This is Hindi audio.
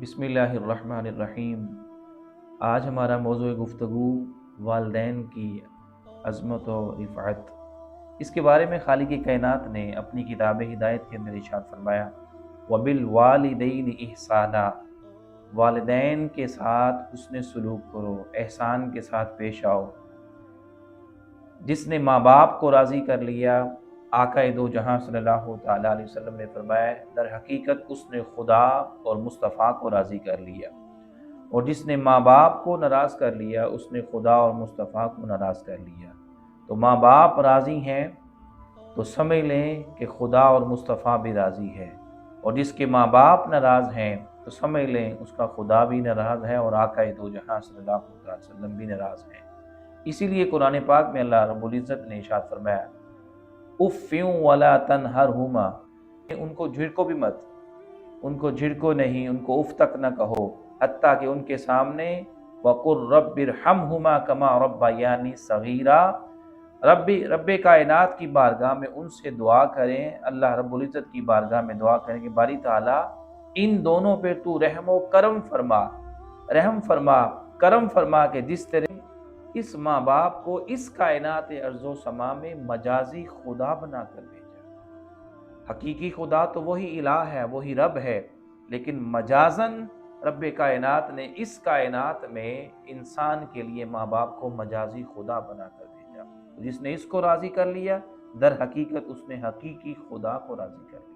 बिस्मिल्लाहिर्रहमानिर्रहीम। आज हमारा मौज़ूए गुफ्तगू वालिदैन की अज़मत व रिफ़अत। इसके बारे में खालिक़ कायनात ने अपनी किताब हिदायत के अंदर इरशाद फरमाया, वबिल वालिदैन इहसाना, वालिदैन के साथ हुस्न सलूक करो, एहसान के साथ पेश आओ। जिसने माँ बाप को राज़ी कर लिया, आका दो जहाँ सल्लल्लाहु तआला अलैहि वसल्लम ने फरमाया, दर हकीकत उसने खुदा और मुस्तफ़ा को राज़ी कर लिया, और जिसने माँ बाप को नाराज़ कर लिया उसने खुदा और मुस्तफ़ा को नाराज़ कर लिया। तो माँ बाप राज़ी हैं तो समझ लें कि खुदा और मुस्तफ़ा भी राज़ी है, और जिसके माँ बाप नाराज़ हैं तो समझ लें उसका खुदा भी नाराज़ है और आका दो जहाँ सल्लल्लाहु अलैहि वसल्लम भी नाराज़ हैं। इसीलिए कुरान पाक में अल्लाह रब्बुल इज़्ज़त ने इरशाद फरमाया, उफ़्फ़िन वला तन्हरहुमा, उनको झिड़को भी मत, उनको झिड़को नहीं, उनको उफ़ तक न कहो, हत्ता कि उनके सामने वक़ुर रब्बिरहमहुमा कमा रब्बयानी सगीरा, रब्बे कायनात की बारगाह में उनसे दुआ करें, अल्लाह रब्बुल इज़्ज़त की बारगाह में दुआ करें कि बारी ताला इन दोनों पे तू रहम व करम फरमा, रहम फरमा, करम फरमा के जिस तरह इस माँ बाप को इस कायनात अर्ज़ो समा में मजाजी खुदा बना कर भेजा। हकीकी खुदा तो वही इलाह है, वही रब है, लेकिन मजाजन रब्बे कायनात ने इस कायनात में इंसान के लिए माँ बाप को मजाजी खुदा बना कर भेजा। जिसने इसको राज़ी कर लिया, दर हकीकत उसने हकीकी खुदा को राज़ी कर लिया।